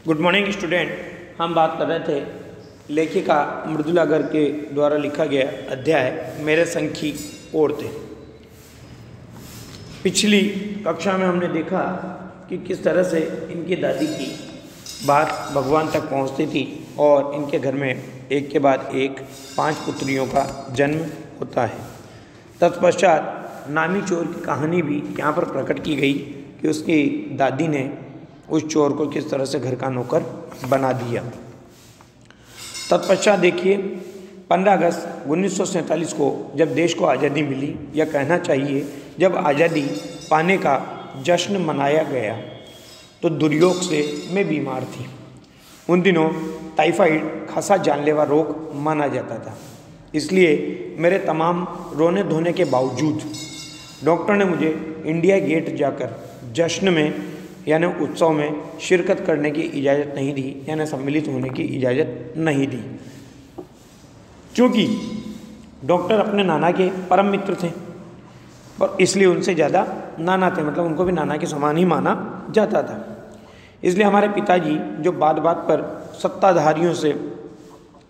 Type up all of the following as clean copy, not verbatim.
Good morning student. हम बात कर रहे थे लेखिका मृदुला गर्ग के द्वारा लिखा गया अध्याय मेरे संग की औरतें। पिछली कक्षा में हमने देखा कि किस तरह से इनकी दादी की बात भगवान तक पहुंचती थी और इनके घर में एक के बाद एक 5 पुत्रियों का जन्म होता है। तत्पश्चात नामी चोर की कहानी भी यहाँ पर प्रकट की गई कि उसकी दादी ने उस चोर को किस तरह से घर का नौकर बना दिया। तत्पश्चात देखिए 15 अगस्त 1947 को जब देश को आज़ादी मिली, या कहना चाहिए जब आज़ादी पाने का जश्न मनाया गया, तो दुर्योग से मैं बीमार थी। उन दिनों टाइफाइड खासा जानलेवा रोग माना जाता था, इसलिए मेरे तमाम रोने धोने के बावजूद डॉक्टर ने मुझे इंडिया गेट जाकर जश्न में यानी उत्सव में शिरकत करने की इजाज़त नहीं दी, यानी सम्मिलित होने की इजाज़त नहीं दी। क्योंकि डॉक्टर अपने नाना के परम मित्र थे और इसलिए उनसे ज़्यादा नाना थे, मतलब उनको भी नाना के समान ही माना जाता था। इसलिए हमारे पिताजी जो बात बात पर सत्ताधारियों से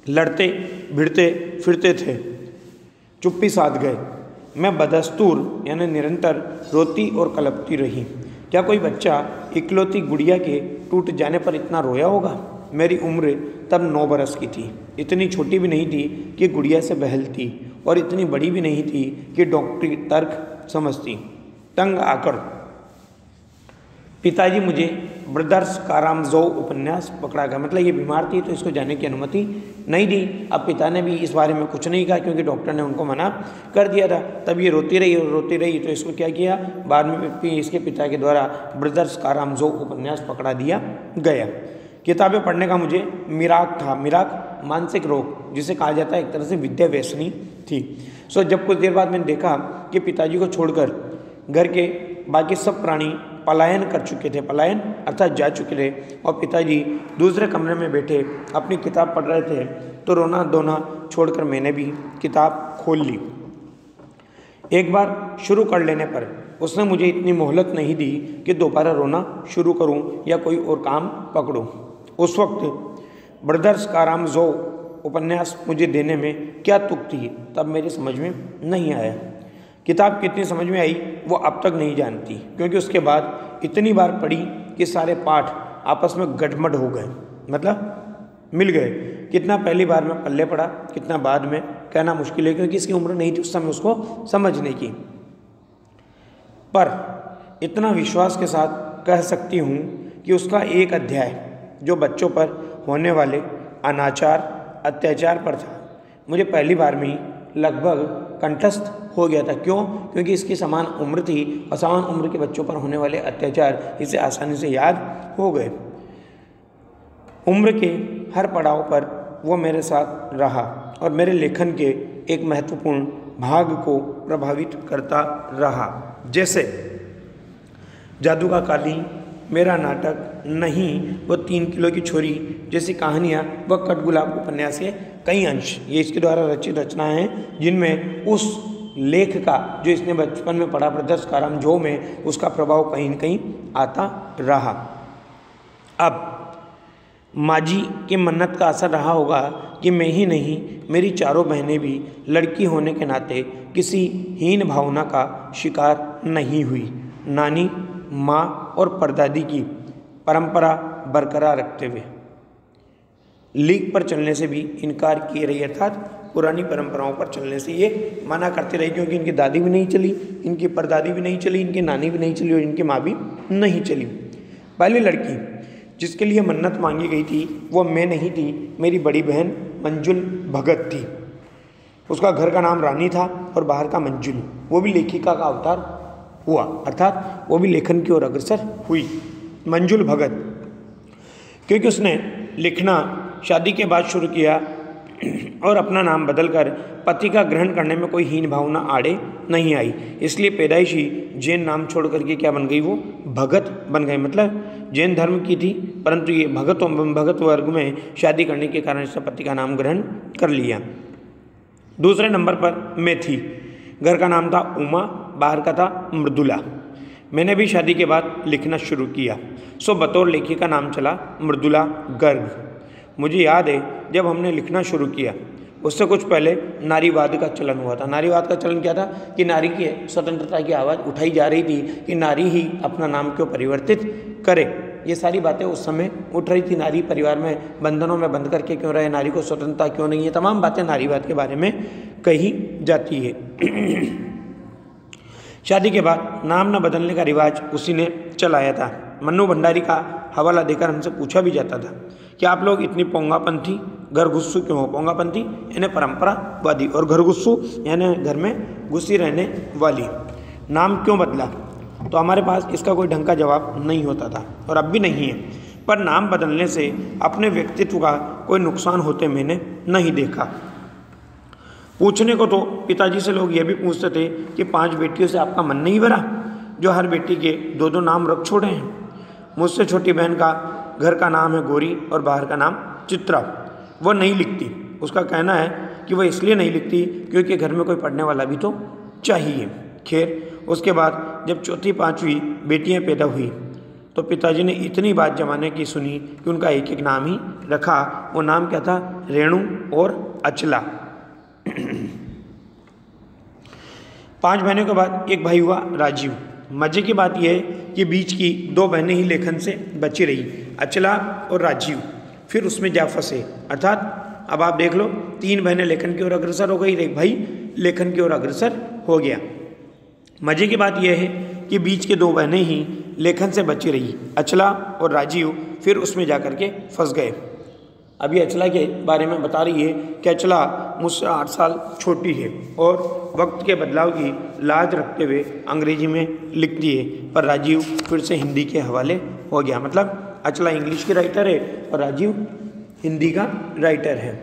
लड़ते भिड़ते फिरते थे, चुप्पी साध गए। मैं बदस्तूर यानी निरंतर रोती और कलपती रही। क्या कोई बच्चा इकलौती गुड़िया के टूट जाने पर इतना रोया होगा? मेरी उम्र तब 9 बरस की थी। इतनी छोटी भी नहीं थी कि गुड़िया से बहलती और इतनी बड़ी भी नहीं थी कि डॉक्टरी तर्क समझती। तंग आकर पिताजी मुझे ब्रदर्स कारामज़ोव उपन्यास पकड़ा गया, मतलब ये बीमार थी तो इसको जाने की अनुमति नहीं दी। अब पिता ने भी इस बारे में कुछ नहीं कहा क्योंकि डॉक्टर ने उनको मना कर दिया था। तब ये रोती रही और रोती रही, तो इसको क्या किया, बाद में इसके पिता के द्वारा ब्रदर्स कारामज़ोव उपन्यास पकड़ा दिया गया। किताबें पढ़ने का मुझे मिराक था। मिराक मानसिक रोग जिसे कहा जाता है, एक तरह से विद्या व्यसनी थी। जब कुछ देर बाद मैंने देखा कि पिताजी को छोड़कर घर के बाकी सब प्राणी पलायन कर चुके थे, पलायन अर्थात जा चुके थे, और पिताजी दूसरे कमरे में बैठे अपनी किताब पढ़ रहे थे, तो रोना धोना छोड़कर मैंने भी किताब खोल ली। एक बार शुरू कर लेने पर उसने मुझे इतनी मोहलत नहीं दी कि दोबारा रोना शुरू करूं या कोई और काम पकड़ूं। उस वक्त ब्रदर्स कारामज़ोव उपन्यास मुझे देने में क्या तुक थी, तब मेरी समझ में नहीं आया। किताब कितनी समझ में आई वो अब तक नहीं जानती, क्योंकि उसके बाद इतनी बार पढ़ी कि सारे पाठ आपस में गठमड हो गए, मतलब मिल गए। कितना पहली बार में पल्ले पड़ा, कितना बाद में, कहना मुश्किल है, क्योंकि इसकी उम्र नहीं थी उस समय उसको समझने की। पर इतना विश्वास के साथ कह सकती हूँ कि उसका एक अध्याय जो बच्चों पर होने वाले अनाचार अत्याचार पर था, मुझे पहली बार में ही लगभग कंठस्थ हो गया था। क्यों? क्योंकि इसकी समान उम्र थी और समान उम्र के बच्चों पर होने वाले अत्याचार इसे आसानी से याद हो गए। उम्र के हर पड़ाव पर वो मेरे साथ रहा और मेरे लेखन के एक महत्वपूर्ण भाग को प्रभावित करता रहा। जैसे जादू का काली, मेरा नाटक नहीं, वो 3 किलो की छोरी जैसी कहानियाँ, व कटगुलाब उपन्यास के कई अंश, ये इसके द्वारा रचित रचनाएं हैं जिनमें उस लेख का जो इसने बचपन में पढ़ा ब्रदर्स कारामज़ोव में, उसका प्रभाव कहीं न कहीं आता रहा। अब माजी की मन्नत का असर रहा होगा कि मैं ही नहीं, मेरी चारों बहनें भी लड़की होने के नाते किसी हीन भावना का शिकार नहीं हुई। नानी, माँ और परदादी की परंपरा बरकरार रखते हुए लीक पर चलने से भी इनकार किए रही, अर्थात पुरानी परंपराओं पर चलने से ये मना करते रहे, क्योंकि इनकी दादी भी नहीं चली, इनकी परदादी भी नहीं चली, इनकी नानी भी नहीं चली और इनकी माँ भी नहीं चली। पहली लड़की जिसके लिए मन्नत मांगी गई थी वो मैं नहीं थी, मेरी बड़ी बहन मंजुल भगत थी। उसका घर का नाम रानी था और बाहर का मंजुल। वो भी लेखिका का अवतार हुआ, अर्थात वो भी लेखन की ओर अग्रसर हुई, मंजुल भगत, क्योंकि उसने लिखना शादी के बाद शुरू किया और अपना नाम बदलकर पति का ग्रहण करने में कोई हीन भावना आड़े नहीं आई। इसलिए पैदाइशी जैन नाम छोड़ करके क्या बन गई, वो भगत बन गई, मतलब जैन धर्म की थी, परंतु ये भगत वर्ग में शादी करने के कारण इसने पति का नाम ग्रहण कर लिया। दूसरे नंबर पर मैं थी। घर का नाम था उमा, बाहर का था मृदुला। मैंने भी शादी के बाद लिखना शुरू किया, सो बतौर लेखिका नाम चला मृदुला गर्ग। मुझे याद है जब हमने लिखना शुरू किया उससे कुछ पहले नारीवाद का चलन हुआ था। नारीवाद का चलन क्या था कि नारी की स्वतंत्रता की आवाज़ उठाई जा रही थी कि नारी ही अपना नाम क्यों परिवर्तित करे। ये सारी बातें उस समय उठ रही थी। नारी परिवार में बंधनों में बंध करके क्यों रहे, नारी को स्वतंत्रता क्यों नहीं है, तमाम बातें नारीवाद के बारे में कही जाती है। शादी के बाद नाम न बदलने का रिवाज उसी ने चलाया था। मन्नू भंडारी का हवाला देकर हमसे पूछा भी जाता था कि आप लोग इतनी पोंगापंथी घरगुस्सू क्यों हो। पोंगापंथी यानी परंपरावादी और घरगुस्सू यानी घर में घुसी रहने वाली। नाम क्यों बदला, तो हमारे पास इसका कोई ढंग का जवाब नहीं होता था और अब भी नहीं है। पर नाम बदलने से अपने व्यक्तित्व का कोई नुकसान होते मैंने नहीं देखा। पूछने को तो पिताजी से लोग ये भी पूछते थे कि 5 बेटियों से आपका मन नहीं भरा, जो हर बेटी के 2-2 नाम रख छोड़े हैं। मुझसे छोटी बहन का घर का नाम है गौरी और बाहर का नाम चित्रा। वो नहीं लिखती। उसका कहना है कि वह इसलिए नहीं लिखती क्योंकि घर में कोई पढ़ने वाला भी तो चाहिए। खैर, उसके बाद जब 4-5वीं बेटियां पैदा हुई तो पिताजी ने इतनी बात जमाने की सुनी कि उनका एक एक नाम ही रखा। वो नाम क्या था? रेणु और अचला। 5 बहनों के बाद एक भाई हुआ राजीव। मजे की बात यह है कि बीच की 2 बहनें ही लेखन से बची रही, अचला और राजीव। फिर उसमें जा फंसे, अर्थात अब आप देख लो 3 बहनें लेखन की ओर अग्रसर हो गई, एक भाई लेखन की ओर अग्रसर हो गया। मजे की बात यह है कि बीच के 2 बहनें ही लेखन से बची रही, अचला और राजीव। फिर उसमें जा कर के फंस गए। अभी अचला के बारे में बता रही है कि अचला मुझसे 8 साल छोटी है और वक्त के बदलाव की लाज रखते हुए अंग्रेजी में लिखती है, पर राजीव फिर से हिंदी के हवाले हो गया। मतलब अचला इंग्लिश की राइटर है और राजीव हिंदी का राइटर है।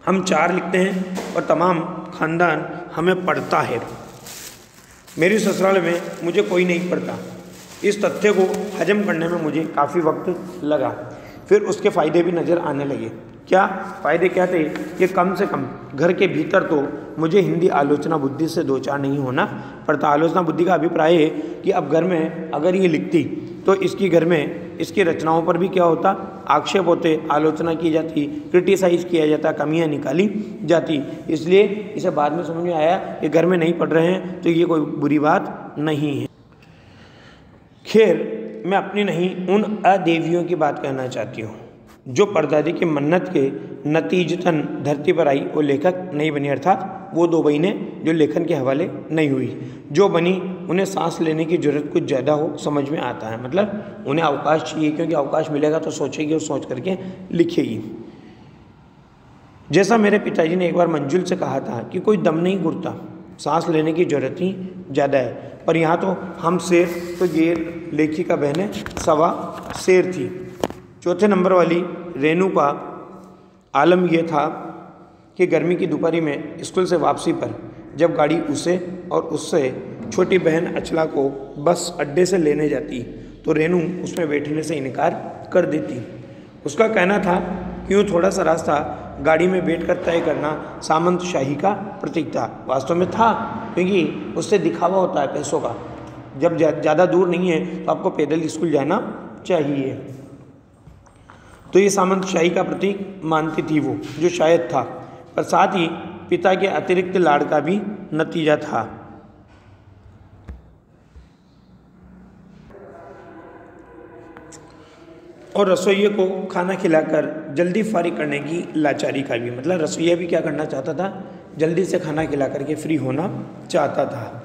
हम 4 लिखते हैं और तमाम खानदान हमें पढ़ता है। मेरी ससुराल में मुझे कोई नहीं पढ़ता। इस तथ्य को हजम करने में मुझे काफ़ी वक्त लगा। फिर उसके फ़ायदे भी नज़र आने लगे। क्या फ़ायदे क्या थे कि कम से कम घर के भीतर तो मुझे हिंदी आलोचना बुद्धि से 2-4 नहीं होना पड़ता। आलोचना बुद्धि का अभिप्राय है कि अब घर में अगर ये लिखती तो इसकी घर में इसकी रचनाओं पर भी क्या होता? आक्षेप होते, आलोचना की जाती, क्रिटिसाइज किया जाता, कमियां निकाली जाती। इसलिए इसे बाद में समझ में आया कि घर में नहीं पढ़ रहे हैं तो ये कोई बुरी बात नहीं है। खैर, मैं अपनी नहीं उन अदेवियों की बात कहना चाहती हूँ जो परदादी की मन्नत के नतीजतन धरती पर आई और लेखक नहीं बनी। अर्थात वो 2 बहनें जो लेखन के हवाले नहीं हुई, जो बनी उन्हें सांस लेने की जरूरत कुछ ज़्यादा हो, समझ में आता है। मतलब उन्हें अवकाश चाहिए, क्योंकि अवकाश मिलेगा तो सोचेगी और सोच करके लिखेगी। जैसा मेरे पिताजी ने एक बार मंजुल से कहा था कि कोई दम नहीं घुटता, सांस लेने की जरूरत ही ज़्यादा है। पर यहाँ तो हम शेर तो ये लेखिका बहनें 1.25 शेर थी। 4थे नंबर वाली रेणु का आलम यह था कि गर्मी की दोपहरी में स्कूल से वापसी पर जब गाड़ी उसे और उससे छोटी बहन अचला को बस अड्डे से लेने जाती तो रेणु उसमें बैठने से इनकार कर देती। उसका कहना था कि यूँ थोड़ा सा रास्ता गाड़ी में बैठकर तय करना सामंतशाही का प्रतीक था। वास्तव में था, क्योंकि उससे दिखावा होता है पैसों का। जब ज़्यादा दूर नहीं है तो आपको पैदल स्कूल जाना चाहिए। तो ये सामंतशाही का प्रतीक मानती थी वो, जो शायद था, पर साथ ही पिता के अतिरिक्त लाड़ का भी नतीजा था। और रसोइये को खाना खिलाकर जल्दी फारिग करने की लाचारी का भी। मतलब रसोइया भी क्या करना चाहता था? जल्दी से खाना खिला करके फ्री होना चाहता था।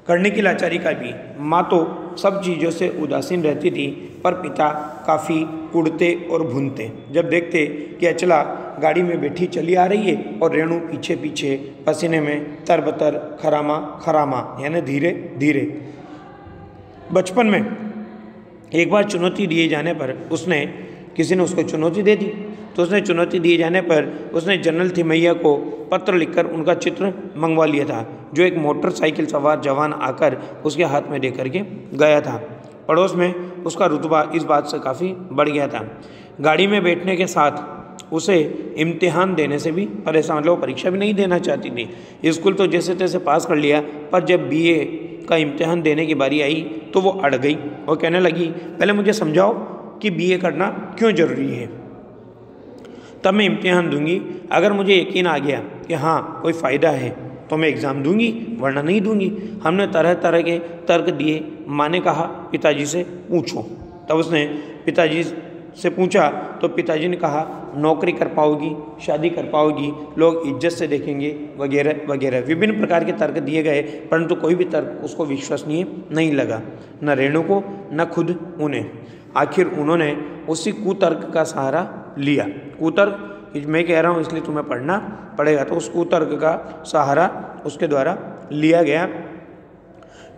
करने की लाचारी का भी। माँ तो सब चीज़ों से उदासीन रहती थी, पर पिता काफ़ी कुड़ते और भूनते जब देखते कि अचला गाड़ी में बैठी चली आ रही है और रेणु पीछे पीछे पसीने में तरबतर खरामा खरामा यानी धीरे धीरे। बचपन में एक बार चुनौती दिए जाने पर किसी ने उसको चुनौती दे दी, तो उसने चुनौती दिए जाने पर उसने जनरल थिमैया को पत्र लिखकर उनका चित्र मंगवा लिया था, जो एक मोटरसाइकिल सवार जवान आकर उसके हाथ में दे करके गया था। पड़ोस में उसका रुतबा इस बात से काफ़ी बढ़ गया था। गाड़ी में बैठने के साथ उसे इम्तिहान देने से भी परेशान, मतलब परीक्षा भी नहीं देना चाहती थी। स्कूल तो जैसे तैसे पास कर लिया, पर जब BA का इम्तिहान देने की बारी आई तो वो अड़ गई और कहने लगी पहले मुझे समझाओ कि बीए करना क्यों ज़रूरी है, तब मैं इम्तिहान दूंगी। अगर मुझे यकीन आ गया कि हाँ कोई फ़ायदा है तो मैं एग्ज़ाम दूंगी, वरना नहीं दूंगी। हमने तरह तरह के तर्क दिए। माँ ने कहा पिताजी से पूछो। तब उसने पिताजी से पूछा तो पिताजी ने कहा नौकरी कर पाओगी, शादी कर पाओगी, लोग इज्जत से देखेंगे, वगैरह वगैरह। विभिन्न प्रकार के तर्क दिए गए, परंतु कोई भी तर्क उसको विश्वसनीय नहीं लगा, न रेणु को न खुद उन्हें। आखिर उन्होंने उसी कुतर्क का सहारा लिया। कुतर्क मैं कह रहा हूँ इसलिए तुम्हें पढ़ना पड़ेगा। तो उस कुतर्क का सहारा उसके द्वारा लिया गया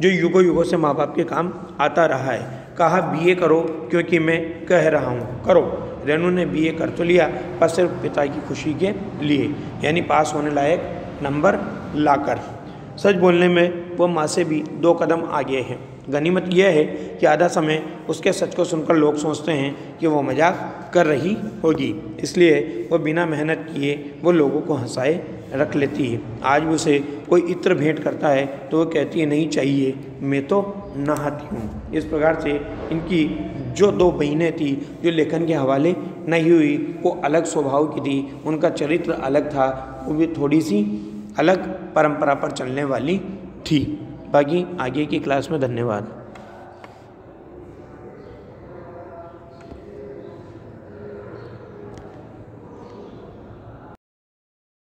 जो युगों युगों से माँ बाप के काम आता रहा है। कहा बीए करो क्योंकि मैं कह रहा हूँ करो। रेणु ने बीए कर तो लिया पर सिर्फ पिता की खुशी के लिए, यानी पास होने लायक नंबर लाकर। सच बोलने में वो माँ से भी 2 कदम आगे हैं। गनीमत यह है कि आधा समय उसके सच को सुनकर लोग सोचते हैं कि वो मजाक कर रही होगी, इसलिए वो बिना मेहनत किए वो लोगों को हंसाए रख लेती है। आज भी उसे कोई इत्र भेंट करता है तो वो कहती है नहीं चाहिए, मैं तो नहाती हूँ। इस प्रकार से इनकी जो 2 बहनें थी जो लेखन के हवाले नहीं हुई, वो अलग स्वभाव की थी, उनका चरित्र अलग था, वो भी थोड़ी सी अलग परंपरा पर चलने वाली थी। बाकी आगे की क्लास में धन्यवाद।